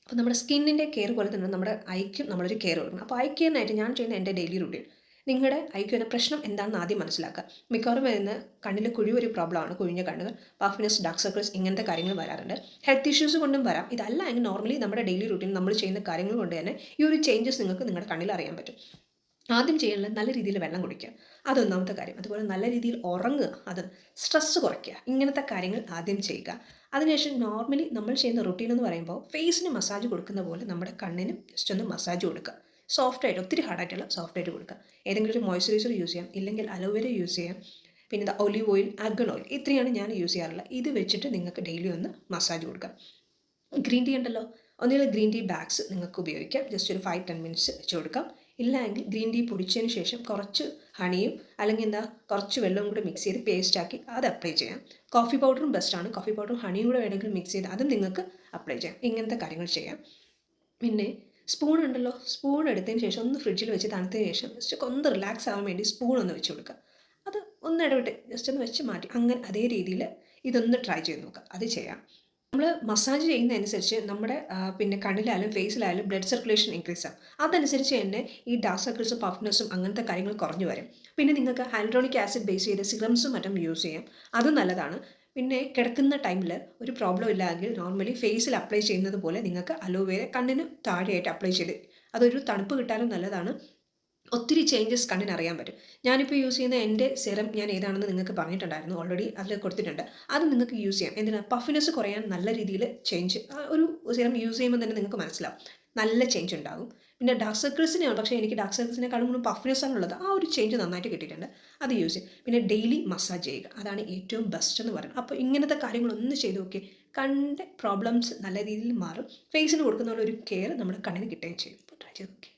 അപ്പോൾ നമ്മുടെ സ്കിന്നിൻ്റെ കെയർ പോലെ തന്നെ നമ്മുടെ ഐക്കും നമ്മളൊരു കെയർ കൊടുക്കണം. അപ്പോൾ ഐ കെയറിനായിട്ട് ഞാൻ ചെയ്യുന്ന എൻ്റെ ഡെയിലി റുട്ടീൻ, നിങ്ങളുടെ ഐക്ക് വരുന്ന പ്രശ്നം എന്താണെന്ന് ആദ്യം മനസ്സിലാക്കുക. മിക്കവാറും വരുന്ന കണ്ണിൽ കുഴി ഒരു പ്രോബ്ലമാണ്, കുഴിഞ്ഞ കണ്ണുകൾ, പഫ്നെസ്, ഡാർക്ക് സർക്കിൾസ്, ഇങ്ങനത്തെ കാര്യങ്ങൾ വരാറുണ്ട്. ഹെൽത്ത് ഇഷ്യൂസ് കൊണ്ടും വരാം. ഇതല്ല എങ്കിൽ നോർമലി നമ്മുടെ ഡെയിലി റുട്ടീൻ നമ്മൾ ചെയ്യുന്ന കാര്യങ്ങൾ കൊണ്ട് തന്നെ ഈ ഒരു ചേഞ്ചസ് നിങ്ങൾക്ക് നിങ്ങളുടെ കണ്ണിൽ അറിയാൻ പറ്റും. ആദ്യം ചെയ്യാനുള്ളത് നല്ല രീതിയിൽ വെള്ളം കുടിക്കുക, അതൊന്നാമത്തെ കാര്യം. അതുപോലെ നല്ല രീതിയിൽ ഉറങ്ങുക, അത് സ്ട്രെസ്സ് കുറയ്ക്കുക, ഇങ്ങനത്തെ കാര്യങ്ങൾ ആദ്യം ചെയ്യുക. അതിനുശേഷം നോർമലി നമ്മൾ ചെയ്യുന്ന റുട്ടീൻ എന്ന് പറയുമ്പോൾ ഫേസിന് മസാജ് കൊടുക്കുന്ന പോലെ നമ്മുടെ കണ്ണിന് ജസ്റ്റ് ഒന്ന് മസാജ് കൊടുക്കുക. സോഫ്റ്റായിട്ട്, ഒത്തിരി ഹാർഡായിട്ടുള്ള സോഫ്റ്റായിട്ട് കൊടുക്കുക. ഏതെങ്കിലും ഒരു മോയ്സ്ചറൈസർ യൂസ് ചെയ്യാം, ഇല്ലെങ്കിൽ അലോവേര യൂസ് ചെയ്യാം, പിന്നെ ഒലിവ് ഓയിൽ, ആൽഗൺ ഓയിൽ, ഇത്രയാണ് ഞാൻ യൂസ് ചെയ്യാറുള്ളത്. ഇത് വെച്ചിട്ട് നിങ്ങൾക്ക് ഡെയിലി ഒന്ന് മസാജ് കൊടുക്കാം. ഗ്രീൻ ടീ ഉണ്ടല്ലോ, ഒന്നുകിൽ ഗ്രീൻ ടീ ബാഗ്സ് നിങ്ങൾക്ക് ഉപയോഗിക്കാം. ജസ്റ്റ് ഒരു 5-10 മിനിറ്റ്സ് വെച്ച് കൊടുക്കാം. ഇല്ല എങ്കിൽ ഗ്രീൻ ടീ പൊടിച്ചതിന് ശേഷം കുറച്ച് ഹണിയും അല്ലെങ്കിൽ കുറച്ച് വെള്ളവും കൂടെ മിക്സ് ചെയ്ത് പേസ്റ്റാക്കി അത് അപ്ലൈ ചെയ്യാം. കോഫി പൗഡറും ബെസ്റ്റാണ്. കോഫി പൗഡറും ഹണിയും കൂടെ വേണമെങ്കിൽ മിക്സ് ചെയ്ത് അതും നിങ്ങൾക്ക് അപ്ലൈ ചെയ്യാം. ഇങ്ങനത്തെ കാര്യങ്ങൾ ചെയ്യാം. പിന്നെ സ്പൂൺ ഉണ്ടല്ലോ, സ്പൂൺ എടുത്തതിന് ശേഷം ഒന്ന് ഫ്രിഡ്ജിൽ വെച്ച് തണുത്തതിന് ശേഷം ജസ്റ്റ് ഒന്ന് റിലാക്സ് ആവാൻ വേണ്ടി സ്പൂൺ ഒന്ന് വെച്ച് കൊടുക്കുക. അത് ഒന്ന് ഇടവിട്ട് ജസ്റ്റ് ഒന്ന് വെച്ച് മാറ്റി, അങ്ങനെ അതേ രീതിയിൽ ഇതൊന്ന് ട്രൈ ചെയ്ത് നോക്കുക. അത് ചെയ്യാം. നമ്മൾ മസാജ് ചെയ്യുന്നതനുസരിച്ച് നമ്മുടെ പിന്നെ കണ്ണിലായാലും ഫേസിലായാലും ബ്ലഡ് സർക്കുലേഷൻ ഇൻക്രീസ് ആകും. അതനുസരിച്ച് തന്നെ ഈ ഡാർക്ക് സർക്കിൾസും പഫ്നെസ്സും അങ്ങനത്തെ കാര്യങ്ങൾ കുറഞ്ഞു വരും. പിന്നെ നിങ്ങൾക്ക് ഹൈഡ്രോണിക് ആസിഡ് ബേസ് ചെയ്ത സിറംസും മറ്റും യൂസ് ചെയ്യാം, അതും നല്ലതാണ്. പിന്നെ കിടക്കുന്ന ടൈമിൽ ഒരു പ്രോബ്ലം ഇല്ലെങ്കിൽ നോർമലി ഫേസിൽ അപ്ലൈ ചെയ്യുന്നത് പോലെ നിങ്ങൾക്ക് അലോവേര കണ്ണിന് താഴെയായിട്ട് അപ്ലൈ ചെയ്ത്, അതൊരു തണുപ്പ് കിട്ടാനും നല്ലതാണ്. ഒത്തിരി ചേഞ്ചസ് കണ്ണിന് അറിയാൻ പറ്റും. ഞാനിപ്പോൾ യൂസ് ചെയ്യുന്ന എൻ്റെ സിറം ഞാൻ ഏതാണെന്ന് നിങ്ങൾക്ക് പറഞ്ഞിട്ടുണ്ടായിരുന്നു, ഓൾറെഡി അതിൽ കൊടുത്തിട്ടുണ്ട്. അത് നിങ്ങൾക്ക് യൂസ് ചെയ്യാം. എന്തിനാ, പഫിനെസ് കുറയാൻ നല്ല രീതിയിൽ ചേഞ്ച്, ഒരു സിറം യൂസ് ചെയ്യുമ്പോൾ തന്നെ നിങ്ങൾക്ക് മനസ്സിലാവും, നല്ല ചേഞ്ച് ഉണ്ടാകും. പിന്നെ ഡാർക്ക് സർക്കിൾസിനെയാണ്, പക്ഷേ എനിക്ക് ഡാർക്ക് സർക്കിൾസിനെക്കാളും കൂടുതൽ പഫിനെസ് ആണുള്ളത്. ആ ഒരു ചേഞ്ച് നന്നായിട്ട് കിട്ടിയിട്ടുണ്ട്. അത് യൂസ് ചെയ്യും. പിന്നെ ഡെയിലി മസാജ് ചെയ്യുക, അതാണ് ഏറ്റവും ബെസ്റ്റ് എന്ന് പറയുന്നത്. അപ്പോൾ ഇങ്ങനത്തെ കാര്യങ്ങളൊന്ന് ചെയ്ത് നോക്കി, കണ്ണിൻ്റെ പ്രോബ്ലംസ് നല്ല രീതിയിൽ മാറും. ഫേസിന് കൊടുക്കുന്ന പോലെ ഒരു കെയർ നമ്മുടെ കണ്ണിന് കിട്ടുകയും ചെയ്യും. അപ്പോൾ ട്രൈ ചെയ്ത് നോക്കി.